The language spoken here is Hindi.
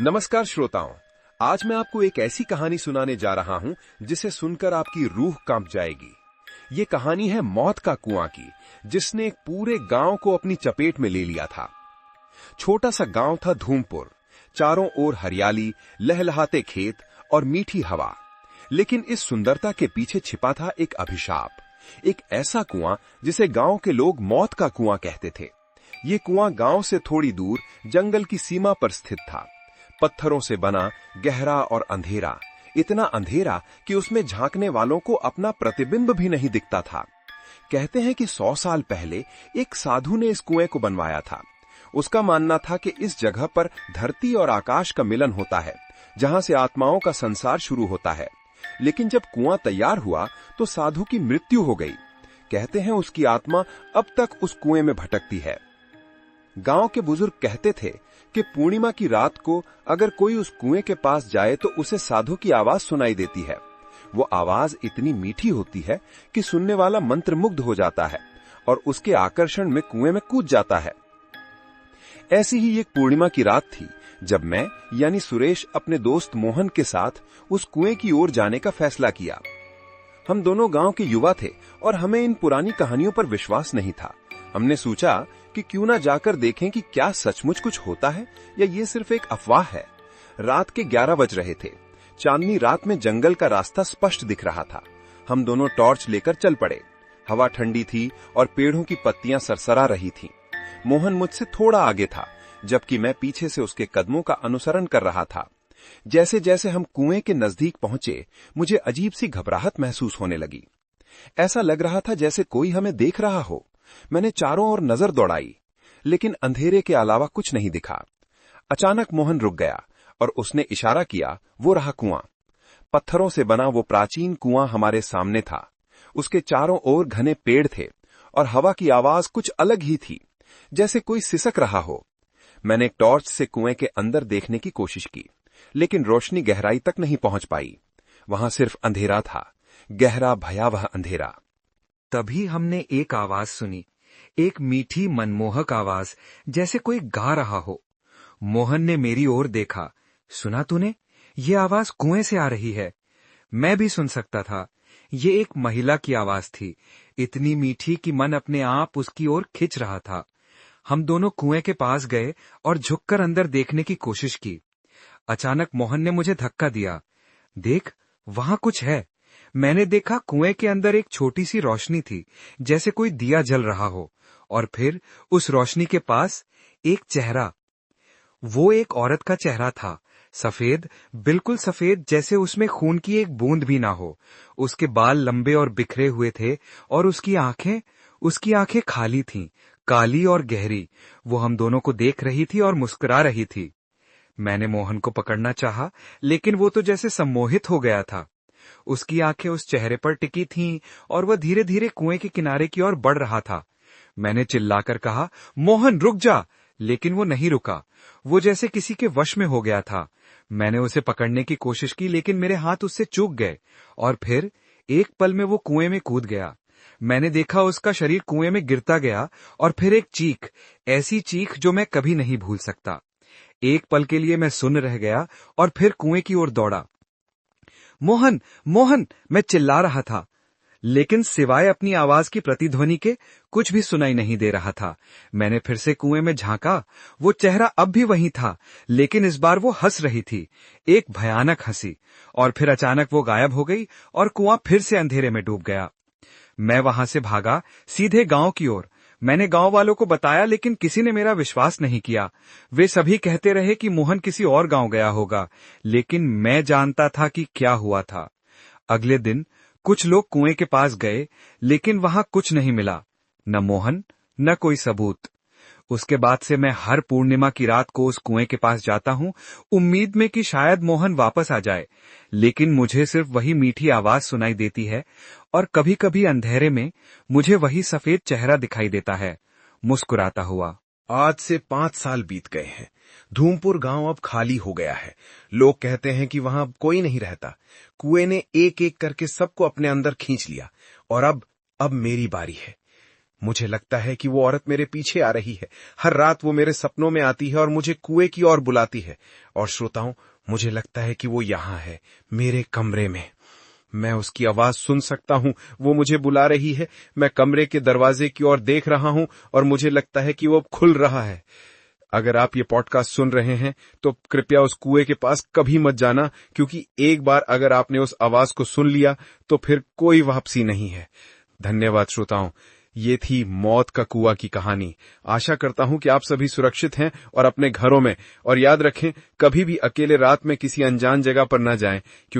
नमस्कार श्रोताओं। आज मैं आपको एक ऐसी कहानी सुनाने जा रहा हूं जिसे सुनकर आपकी रूह कांप जाएगी। ये कहानी है मौत का कुआं की, जिसने एक पूरे गांव को अपनी चपेट में ले लिया था। छोटा सा गांव था धूमपुर। चारों ओर हरियाली, लहलहाते खेत और मीठी हवा। लेकिन इस सुंदरता के पीछे छिपा था एक अभिशाप, एक ऐसा कुआं जिसे गांव के लोग मौत का कुआं कहते थे। ये कुआं गांव से थोड़ी दूर जंगल की सीमा पर स्थित था। पत्थरों से बना, गहरा और अंधेरा, इतना अंधेरा कि उसमें झांकने वालों को अपना प्रतिबिंब भी नहीं दिखता था। कहते हैं कि 100 साल पहले एक साधु ने इस कुएं को बनवाया था। उसका मानना था कि इस जगह पर धरती और आकाश का मिलन होता है, जहां से आत्माओं का संसार शुरू होता है। लेकिन जब कुआं तैयार हुआ तो साधु की मृत्यु हो गई। कहते हैं उसकी आत्मा अब तक उस कुएं में भटकती है। गांव के बुजुर्ग कहते थे कि पूर्णिमा की रात को अगर कोई उस कुएं के पास जाए तो उसे साधु की आवाज सुनाई देती है। वो आवाज इतनी मीठी होती है कि सुनने वाला मंत्रमुग्ध हो जाता है और उसके आकर्षण में कुएं में कूद जाता है। ऐसी ही एक पूर्णिमा की रात थी जब मैं यानी सुरेश अपने दोस्त मोहन के साथ उस कुएं की ओर जाने का फैसला किया। हम दोनों गांव के युवा थे और हमें इन पुरानी कहानियों पर विश्वास नहीं था। हमने सोचा कि क्यों ना जाकर देखें कि क्या सचमुच कुछ होता है या ये सिर्फ एक अफवाह है। रात के 11 बज रहे थे। चांदनी रात में जंगल का रास्ता स्पष्ट दिख रहा था। हम दोनों टॉर्च लेकर चल पड़े। हवा ठंडी थी और पेड़ों की पत्तियां सरसरा रही थीं। मोहन मुझसे थोड़ा आगे था, जबकि मैं पीछे से उसके कदमों का अनुसरण कर रहा था। जैसे जैसे हम कुएं के नजदीक पहुंचे, मुझे अजीब सी घबराहट महसूस होने लगी। ऐसा लग रहा था जैसे कोई हमें देख रहा हो। मैंने चारों ओर नजर दौड़ाई, लेकिन अंधेरे के अलावा कुछ नहीं दिखा। अचानक मोहन रुक गया और उसने इशारा किया। वो रहा कुआं। पत्थरों से बना वो प्राचीन कुआं हमारे सामने था। उसके चारों ओर घने पेड़ थे और हवा की आवाज कुछ अलग ही थी, जैसे कोई सिसक रहा हो। मैंने टॉर्च से कुएं के अंदर देखने की कोशिश की, लेकिन रोशनी गहराई तक नहीं पहुंच पाई। वहां सिर्फ अंधेरा था, गहरा भयावह अंधेरा। तभी हमने एक आवाज सुनी, एक मीठी मनमोहक आवाज, जैसे कोई गा रहा हो। मोहन ने मेरी ओर देखा। सुना तूने? ये आवाज कुएं से आ रही है। मैं भी सुन सकता था। ये एक महिला की आवाज थी, इतनी मीठी कि मन अपने आप उसकी ओर खिंच रहा था। हम दोनों कुएं के पास गए और झुककर अंदर देखने की कोशिश की। अचानक मोहन ने मुझे धक्का दिया। देख, वहां कुछ है। मैंने देखा कुएं के अंदर एक छोटी सी रोशनी थी, जैसे कोई दिया जल रहा हो, और फिर उस रोशनी के पास एक चेहरा। वो एक औरत का चेहरा था, सफेद, बिल्कुल सफेद, जैसे उसमें खून की एक बूंद भी ना हो। उसके बाल लंबे और बिखरे हुए थे और उसकी आंखें खाली थीं, काली और गहरी। वो हम दोनों को देख रही थी और मुस्कुरा रही थी। मैंने मोहन को पकड़ना चाहा, लेकिन वो तो जैसे सम्मोहित हो गया था। उसकी आंखें उस चेहरे पर टिकी थीं और वह धीरे धीरे कुएं के किनारे की ओर बढ़ रहा था। मैंने चिल्लाकर कहा, मोहन रुक जा, लेकिन वो नहीं रुका। वो जैसे किसी के वश में हो गया था। मैंने उसे पकड़ने की कोशिश की, लेकिन मेरे हाथ उससे चूक गए और फिर एक पल में वो कुएं में कूद गया। मैंने देखा उसका शरीर कुएं में गिरता गया और फिर एक चीख, ऐसी चीख जो मैं कभी नहीं भूल सकता। एक पल के लिए मैं सुन्न रह गया और फिर कुएं की ओर दौड़ा। मोहन, मोहन, मैं चिल्ला रहा था, लेकिन सिवाय अपनी आवाज की प्रतिध्वनि के कुछ भी सुनाई नहीं दे रहा था। मैंने फिर से कुएं में झांका। वो चेहरा अब भी वही था, लेकिन इस बार वो हंस रही थी, एक भयानक हंसी। और फिर अचानक वो गायब हो गई और कुआं फिर से अंधेरे में डूब गया। मैं वहां से भागा, सीधे गांव की ओर। मैंने गांव वालों को बताया, लेकिन किसी ने मेरा विश्वास नहीं किया। वे सभी कहते रहे कि मोहन किसी और गांव गया होगा, लेकिन मैं जानता था कि क्या हुआ था। अगले दिन कुछ लोग कुएं के पास गए, लेकिन वहां कुछ नहीं मिला, न मोहन, न कोई सबूत। उसके बाद से मैं हर पूर्णिमा की रात को उस कुएं के पास जाता हूं, उम्मीद में कि शायद मोहन वापस आ जाए, लेकिन मुझे सिर्फ वही मीठी आवाज सुनाई देती है और कभी कभी अंधेरे में मुझे वही सफेद चेहरा दिखाई देता है, मुस्कुराता हुआ। आज से 5 साल बीत गए हैं। धूमपुर गांव अब खाली हो गया है। लोग कहते हैं कि वहां कोई नहीं रहता। कुएं ने एक एक करके सबको अपने अंदर खींच लिया और अब मेरी बारी है। मुझे लगता है कि वो औरत मेरे पीछे आ रही है। हर रात वो मेरे सपनों में आती है और मुझे कुएं की ओर बुलाती है। और श्रोताओं, मुझे लगता है कि वो यहाँ है, मेरे कमरे में। मैं उसकी आवाज सुन सकता हूं। वो मुझे बुला रही है। मैं कमरे के दरवाजे की ओर देख रहा हूं और मुझे लगता है कि वो अब खुल रहा है। अगर आप ये पॉडकास्ट सुन रहे हैं तो कृपया उस कुएं के पास कभी मत जाना, क्योंकि एक बार अगर आपने उस आवाज को सुन लिया तो फिर कोई वापसी नहीं है। धन्यवाद श्रोताओं। ये थी मौत का कुआं की कहानी। आशा करता हूं कि आप सभी सुरक्षित हैं और अपने घरों में। और याद रखें, कभी भी अकेले रात में किसी अनजान जगह पर न जाएं, क्योंकि